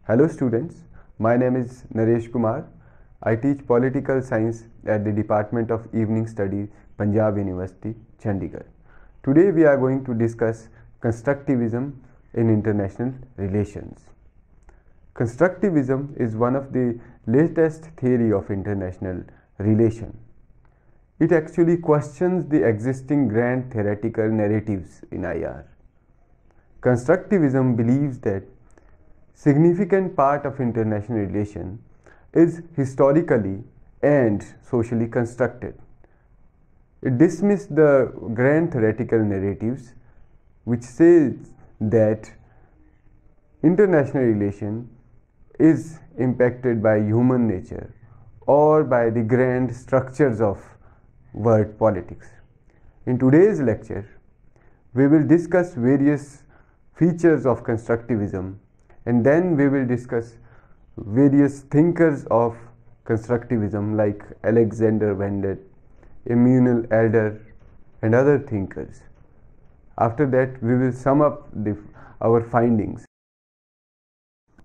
Hello students, my name is Naresh Kumar. I teach political science at the Department of Evening Studies, Punjab University, Chandigarh. Today we are going to discuss constructivism in international relations. Constructivism is one of the latest theory of international relation. It actually questions the existing grand theoretical narratives in IR. Constructivism believes that significant part of international relation is historically and socially constructed. It dismisses the grand theoretical narratives which says that international relation is impacted by human nature or by the grand structures of world politics. In today's lecture, we will discuss various features of constructivism, and then we will discuss various thinkers of constructivism like Alexander Van Emmanuel Adler and other thinkers. After that, we will sum up our findings.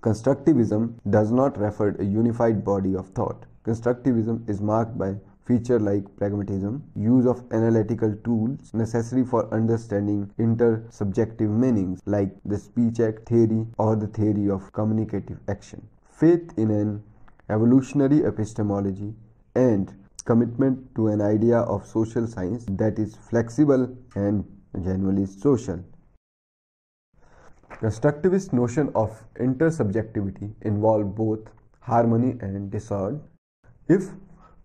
Constructivism does not refer to a unified body of thought. Constructivism is marked by features like pragmatism, use of analytical tools necessary for understanding intersubjective meanings like the speech act theory or the theory of communicative action, faith in an evolutionary epistemology, and commitment to an idea of social science that is flexible and genuinely social. Constructivist notion of intersubjectivity involve both harmony and discord. If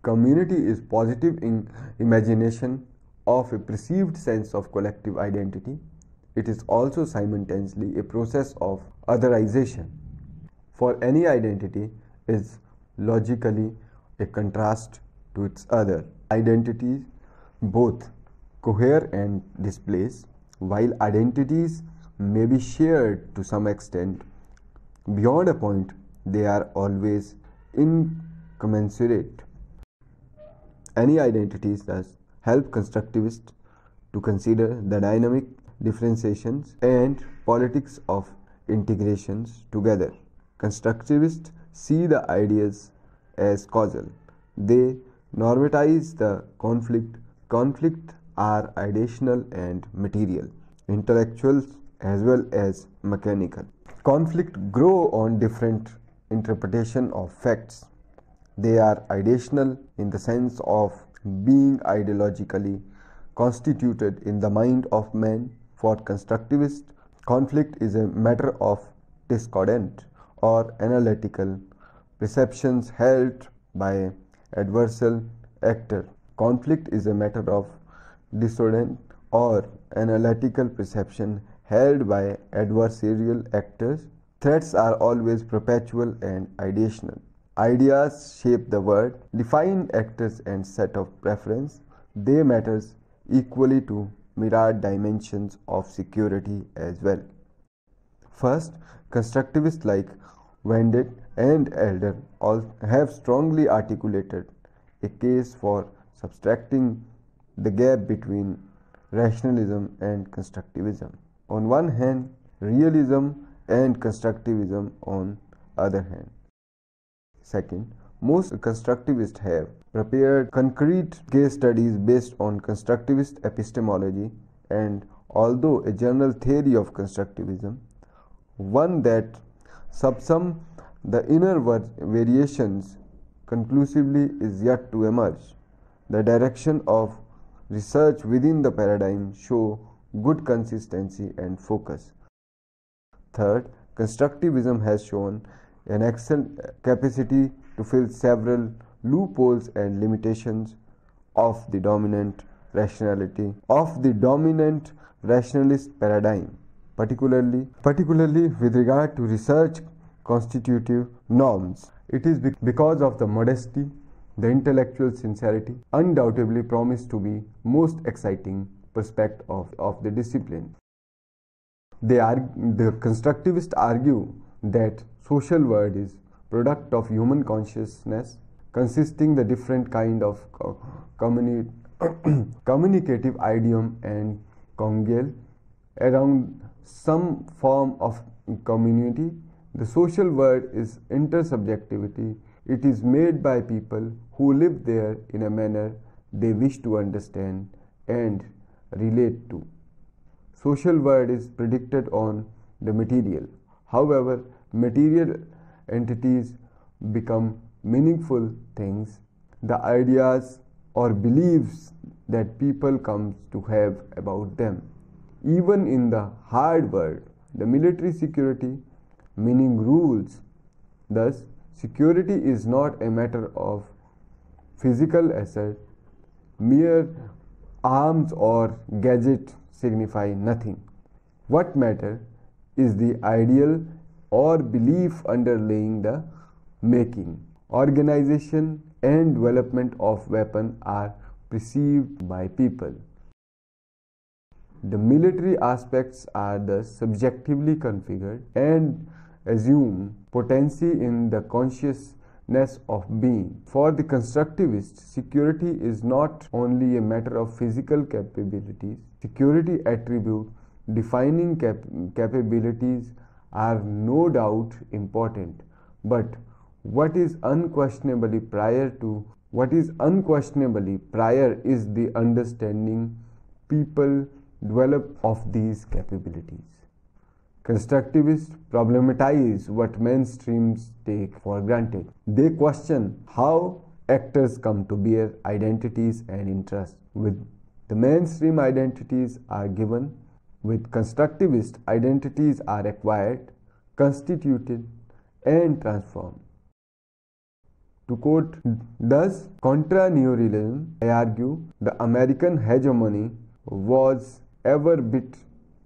community is positive in imagination of a perceived sense of collective identity, it is also simultaneously a process of otherization. For any identity is logically a contrast to its other. Identities both cohere and displace, while identities may be shared to some extent. Beyond a point, they are always incommensurate. Any identities thus help constructivists to consider the dynamic differentiations and politics of integrations together. Constructivists see the ideas as causal. They normatize the conflict. Conflicts are ideational and material, intellectual as well as mechanical. Conflict grow on different interpretation of facts. They are ideational in the sense of being ideologically constituted in the mind of man. For constructivists, conflict is a matter of discordant or analytical perceptions held by adversarial actor. Conflict is a matter of dissonant or analytical perception held by adversarial actors. Threats are always perpetual and ideational. Ideas shape the world, define actors and set of preference. They matters equally to myriad dimensions of security as well. First, constructivists like Van and Adler all have strongly articulated a case for subtracting the gap between rationalism and constructivism on one hand, realism and constructivism on other hand. Second, most constructivists have prepared concrete case studies based on constructivist epistemology, and although a general theory of constructivism, one that subsumes the inner variations conclusively is yet to emerge. The direction of research within the paradigm show good consistency and focus. Third, constructivism has shown an excellent capacity to fill several loopholes and limitations of the dominant rationalist paradigm, particularly with regard to research constitutive norms. It is because of the modesty, the intellectual sincerity, undoubtedly promised to be most exciting prospect of the discipline. The constructivists argue that social world is product of human consciousness consisting the different kind of communicative idiom and congeal around some form of community The social world is intersubjectivity. It is made by people who live there in a manner they wish to understand and relate to. Social world is predicted on the material. However, material entities become meaningful things, the ideas or beliefs that people come to have about them. Even in the hard world, the military security, meaning rules. Thus, security is not a matter of physical asset. Mere arms or gadgets signify nothing. What matters is the ideal or belief underlying the making. Organization and development of weapons are perceived by people. The military aspects are thus subjectively configured and assume potency in the consciousness of being. For the constructivist, security is not only a matter of physical capabilities. Security attribute defining capabilities are no doubt important, but what is unquestionably prior is the understanding people develop of these capabilities. Constructivists problematize what mainstreams take for granted. They question how actors come to bear identities and interests. With the mainstream, identities are given. With constructivist, identities are acquired, constituted, and transformed. To quote, thus, contra neoliberalism, I argue, the American hegemony was ever bit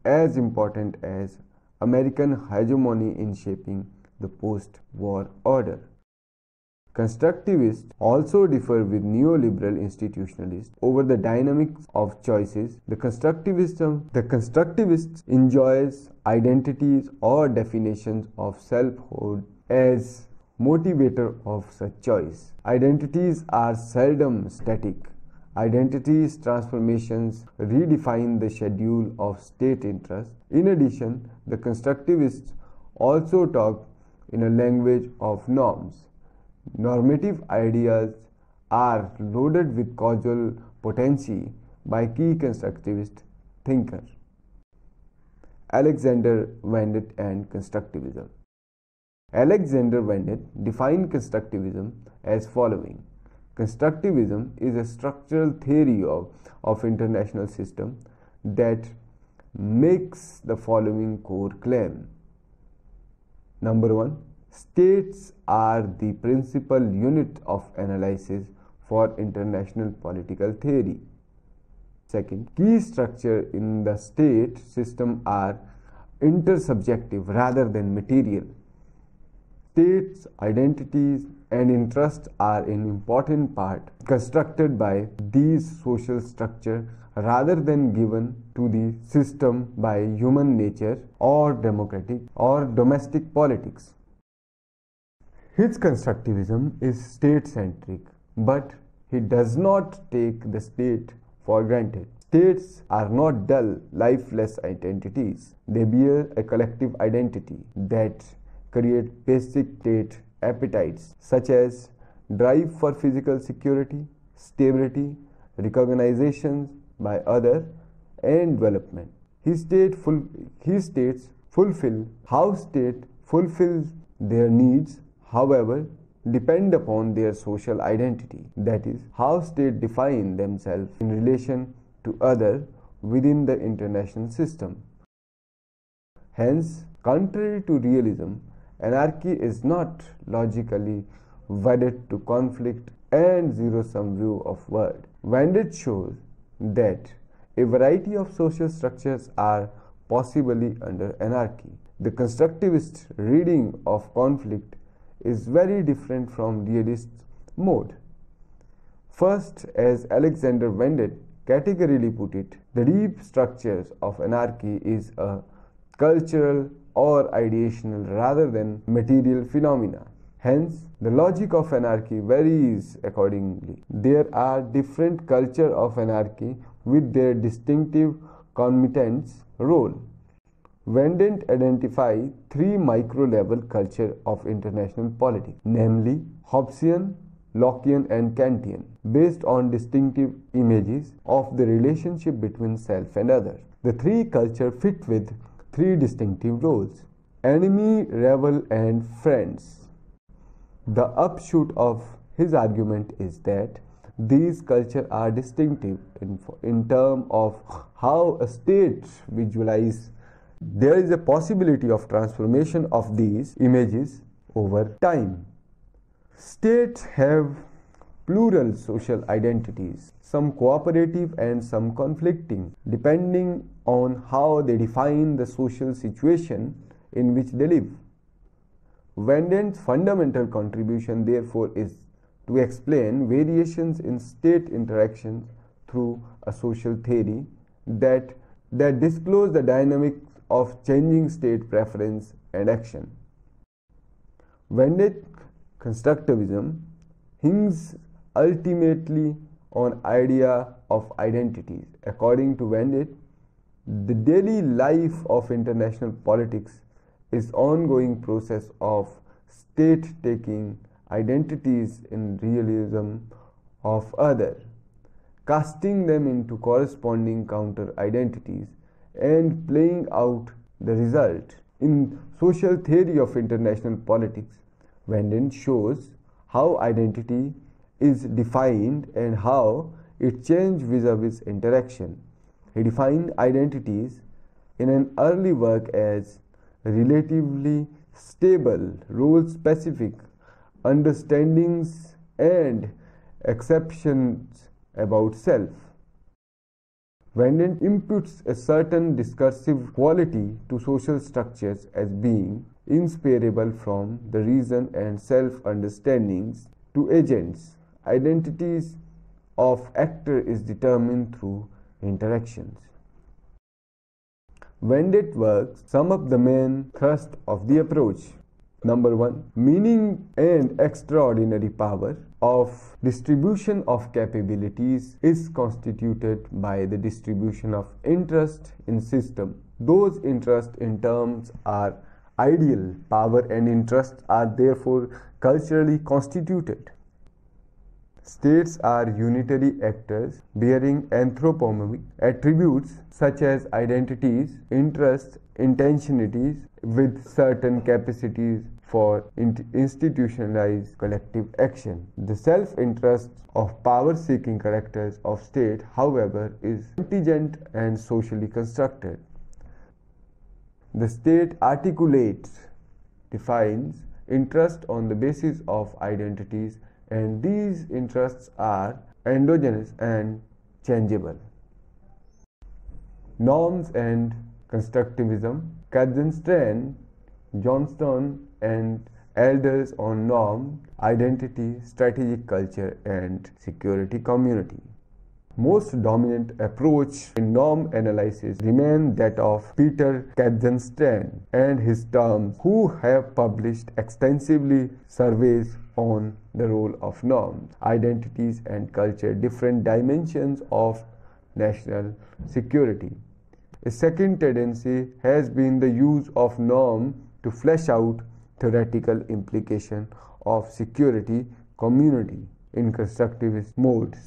as important as American hegemony in shaping the post-war order. Constructivists also differ with neoliberal institutionalists over the dynamics of choices. The constructivist enjoys identities or definitions of selfhood as motivator of such choice. Identities are seldom static. Identities transformations redefine the schedule of state interest. In addition, the constructivists also talk in a language of norms. Normative ideas are loaded with causal potency by key constructivist thinkers. Alexander Wendt and constructivism. Alexander Wendt defined constructivism as following. Constructivism is a structural theory of international system that makes the following core claim. Number 1. States are the principal unit of analysis for international political theory. Second, key structure in the state system are intersubjective rather than material. States, identities, and interests are an important part constructed by these social structures rather than given to the system by human nature or democratic or domestic politics. His constructivism is state-centric, but he does not take the state for granted. States are not dull, lifeless entities. They bear a collective identity that create basic state appetites such as drive for physical security, stability, recognition by others, and development. His states fulfill how state fulfills their needs, however, depend upon their social identity. That is, how states define themselves in relation to others within the international system. Hence, contrary to realism, anarchy is not logically wedded to conflict and zero-sum view of world. Wendt shows that a variety of social structures are possibly under anarchy. The constructivist reading of conflict is very different from realist mode. First, as Alexander Wendt categorically put it, the deep structures of anarchy is a cultural or ideational rather than material phenomena. Hence, the logic of anarchy varies accordingly. There are different cultures of anarchy with their distinctive concomitant role. Vendant identify three micro-level culture of international politics, namely Hobbesian, Lockean and Kantian, based on distinctive images of the relationship between self and other. The three cultures fit with three distinctive roles: enemy, rival and friends. The upshot of his argument is that these cultures are distinctive in terms of how a state visualizes. There is a possibility of transformation of these images over time. States have plural social identities, some cooperative and some conflicting, depending on how they define the social situation in which they live. Vendant's fundamental contribution, therefore, is to explain variations in state interactions through a social theory that disclose the dynamics of changing state preference and action. Vendant constructivism hinges ultimately on idea of identities. According to Vendant, the daily life of international politics is ongoing process of state taking identities in realism of other, casting them into corresponding counter identities and playing out the result. In social theory of international politics, Vendant shows how identity is defined and how it changes vis-a-vis interaction. He defined identities in an early work as relatively stable, role-specific understandings and acceptions about self. Vendant imputes a certain discursive quality to social structures as being inseparable from the reason and self-understandings to agents. Identities of actor is determined through interactions. Vendant works sum up the main thrust of the approach. Number 1. Meaning and extraordinary power of distribution of capabilities is constituted by the distribution of interest in system. Those interests in terms are ideal. Power and interest are therefore culturally constituted. States are unitary actors bearing anthropomorphic attributes such as identities, interests, intentionalities with certain capacities for institutionalized collective action. The self-interest of power-seeking characters of state, however, is contingent and socially constructed. The state articulates, defines interest on the basis of identities, and these interests are endogenous and changeable. Norms and constructivism. Katzenstein, Johnston and Elders on norm, identity, strategic culture and security community. Most dominant approach in norm analysis remain that of Peter Katzenstein and his terms, who have published extensively surveys on the role of norms, identities and culture, different dimensions of national security. A second tendency has been the use of norm to flesh out theoretical implication of security community in constructivist modes.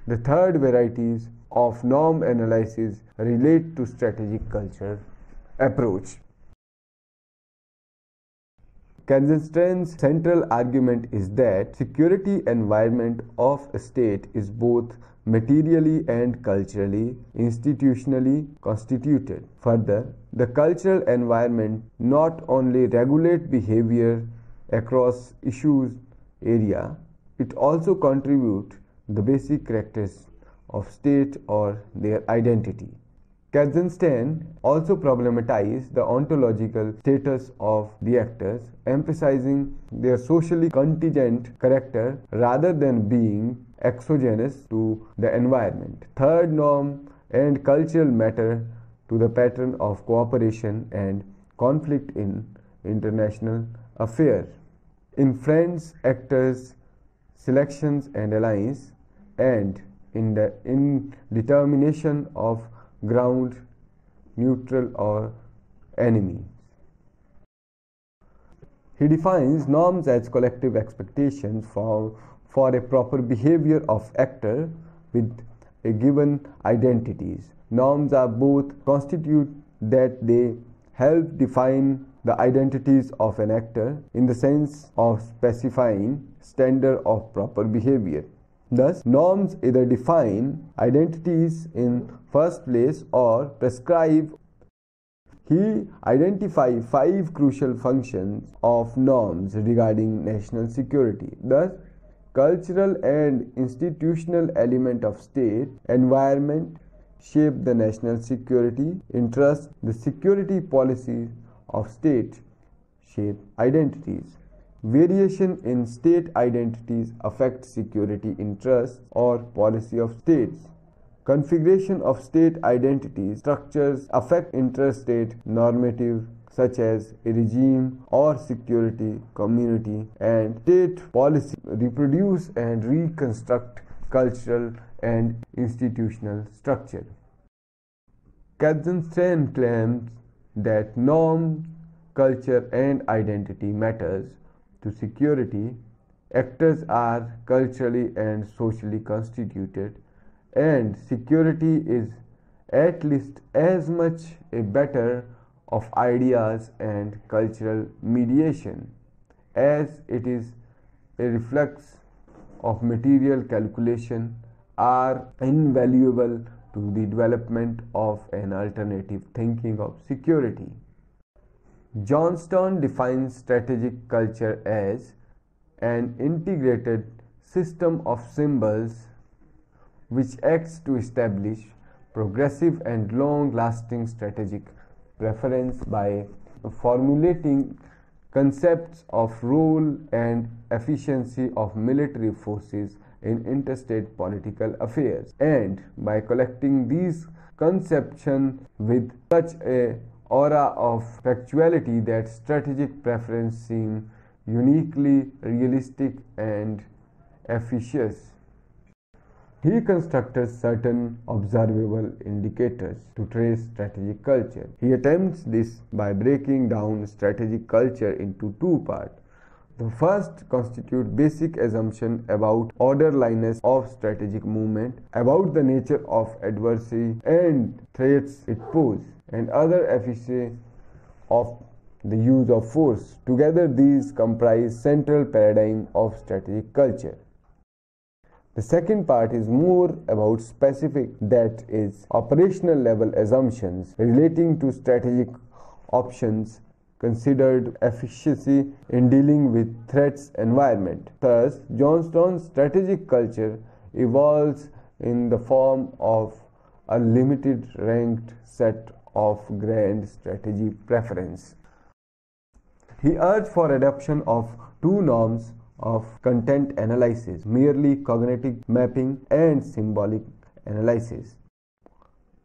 The third varieties of norm analysis relate to strategic culture approach. Katzenstein's central argument is that security environment of a state is both materially and culturally, institutionally constituted. Further, the cultural environment not only regulates behavior across issues area, it also contributes the basic characteristics of state or their identity. Katzenstein also problematized the ontological status of the actors, emphasizing their socially contingent character rather than being exogenous to the environment. Third, norm and cultural matter to the pattern of cooperation and conflict in international affairs. In friends, actors, selections and alliance, and in the determination of ground, neutral or enemy. He defines norms as collective expectations for a proper behavior of actor with a given identities. Norms are both constitute that they help define the identities of an actor in the sense of specifying standard of proper behavior. Thus, norms either define identities in first place or prescribe. He identified 5 crucial functions of norms regarding national security. Thus, cultural and institutional element of state environment shape the national security interest. The security policies of state shape identities. Variation in state identities affect security interests or policy of states. Configuration of state identity structures affect interstate normative such as a regime or security community, and state policy reproduce and reconstruct cultural and institutional structure. Katzenstein claims that norm, culture and identity matters to security. Actors are culturally and socially constituted, and security is at least as much a matter of ideas and cultural mediation as it is a reflex of material calculation, are invaluable to the development of an alternative thinking of security. Johnstone defines strategic culture as an integrated system of symbols which acts to establish progressive and long-lasting strategic preference by formulating concepts of role and efficiency of military forces in interstate political affairs, and by collecting these conceptions with such a aura of factuality that strategic preference seem uniquely realistic and efficacious. He constructed certain observable indicators to trace strategic culture. He attempts this by breaking down strategic culture into 2 parts. The first constitutes basic assumption about orderliness of strategic movement, about the nature of adversary and threats it poses, and other efficacy of the use of force. Together, these comprise central paradigm of strategic culture. The second part is more about specific, that is, operational level assumptions relating to strategic options considered efficacy in dealing with threats environment. Thus, Johnstone's strategic culture evolves in the form of a limited ranked set of grand strategy preference. He urged for adoption of 2 norms of content analysis, merely cognitive mapping and symbolic analysis.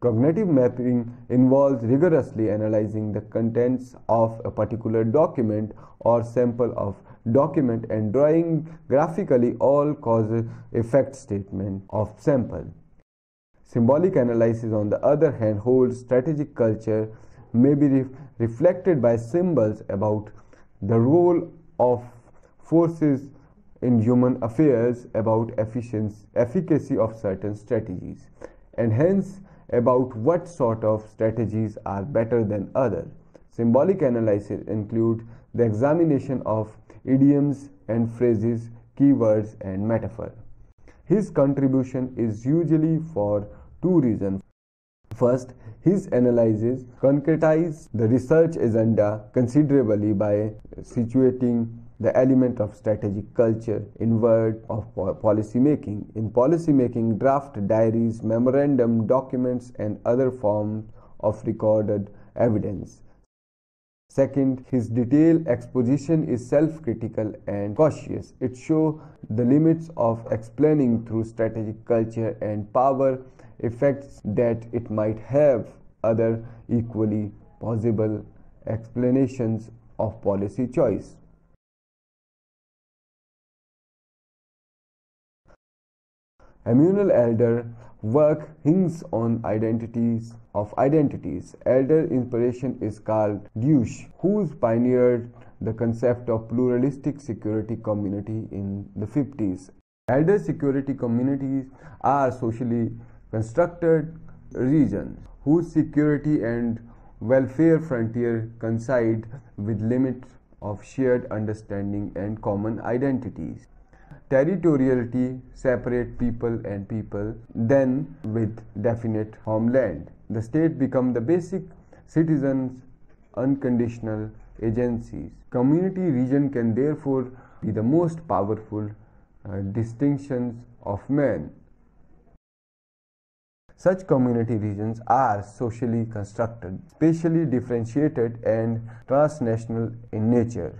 Cognitive mapping involves rigorously analyzing the contents of a particular document or sample of document and drawing graphically all cause effect statement of sample. Symbolic analysis, on the other hand, holds strategic culture may be reflected by symbols about the role of forces in human affairs, about efficacy of certain strategies, and hence about what sort of strategies are better than others. Symbolic analysis includes the examination of idioms and phrases, keywords, and metaphor. His contribution is usually for 2 reasons. First, his analysis concretizes the research agenda considerably by situating the element of strategic culture in word of policy making. In policy making, draft diaries, memorandum, documents, and other forms of recorded evidence. Second, his detailed exposition is self-critical and cautious. It shows the limits of explaining through strategic culture and power effects that it might have other equally possible explanations of policy choice. Communal elder work hinges on identities of identities. Elder inspiration is Carl Deutsch, who pioneered the concept of pluralistic security community in the 50s. Elder security communities are socially constructed regions whose security and welfare frontier coincide with limits of shared understanding and common identities. Territoriality separates people and people, then with definite homeland. The state becomes the basic citizens' unconditional agencies. Community region can therefore be the most powerful distinctions of man. Such community regions are socially constructed, spatially differentiated, and transnational in nature,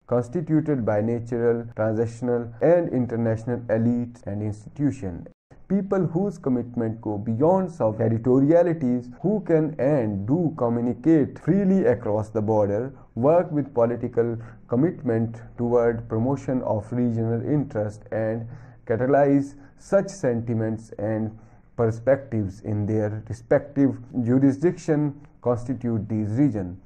constituted by natural, transactional, and international elites and institutions. People whose commitment go beyond territorialities, who can and do communicate freely across the border, work with political commitment toward promotion of regional interest, and catalyze such sentiments and perspectives in their respective jurisdiction constitute these regions.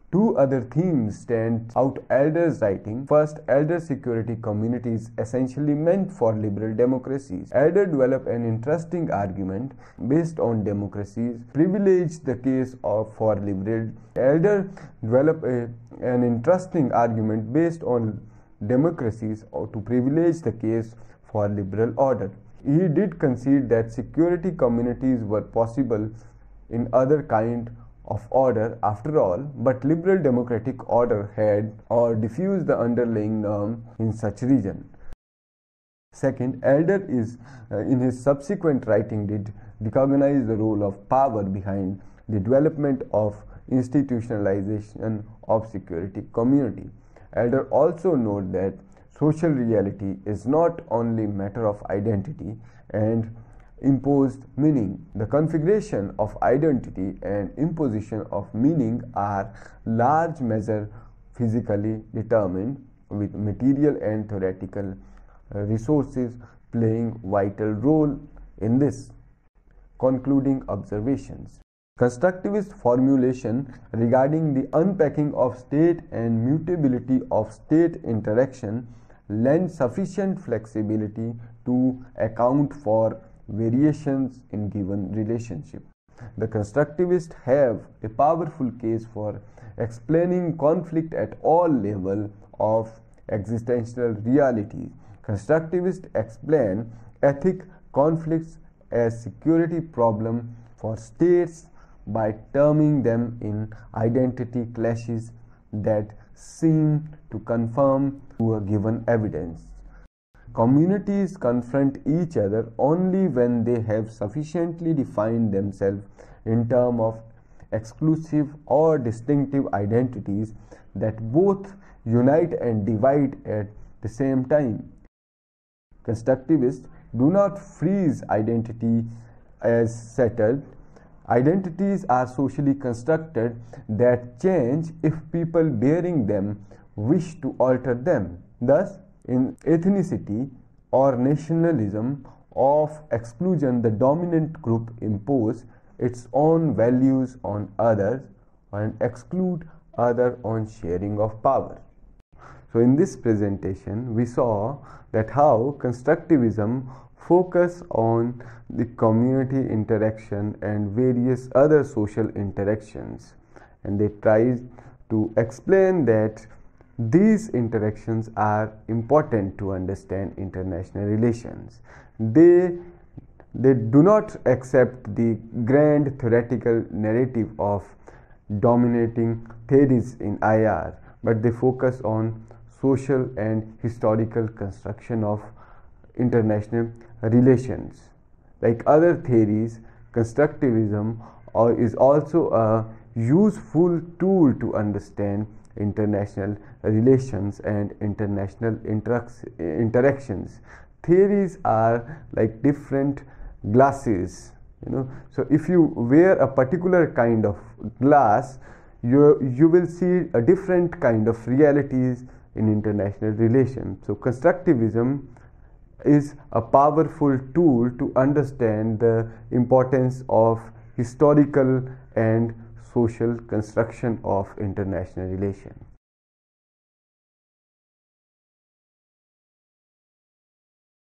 Two other themes stand out Elder's writing. First, elder security communities essentially meant for liberal democracies. Elder developed an interesting argument based on democracies, privileged the case for liberal. Elder developed an interesting argument based on democracies to privilege the case for liberal order. He did concede that security communities were possible in other kind of order after all, but liberal democratic order had or diffused the underlying norm in such region. Second, Elder in his subsequent writing did recognize the role of power behind the development of institutionalization of security community. Elder also noted that social reality is not only matter of identity and imposed meaning. The configuration of identity and imposition of meaning are large measure physically determined, with material and theoretical resources playing vital role in this. Concluding observations. Constructivist formulation regarding the unpacking of state and mutability of state interaction lend sufficient flexibility to account for variations in given relationship. The constructivists have a powerful case for explaining conflict at all levels of existential reality. Constructivists explain ethic conflicts as security problem for states by terming them in identity clashes that seem to conform to a given evidence. Communities confront each other only when they have sufficiently defined themselves in terms of exclusive or distinctive identities that both unite and divide at the same time. Constructivists do not freeze identity as settled. Identities are socially constructed that change if people bearing them wish to alter them. Thus, in ethnicity or nationalism of exclusion, the dominant group impose its own values on others and exclude others on sharing of power. So in this presentation, we saw that how constructivism focus on the community interaction and various other social interactions, and they tried to explain that these interactions are important to understand international relations. They do not accept the grand theoretical narrative of dominating theories in IR, but they focus on social and historical construction of international relations. Like other theories, constructivism is also a useful tool to understand international relations and international interactions. Theories are like different glasses, so if you wear a particular kind of glass, you will see a different kind of realities in international relations. So constructivism is a powerful tool to understand the importance of historical and social construction of international relations.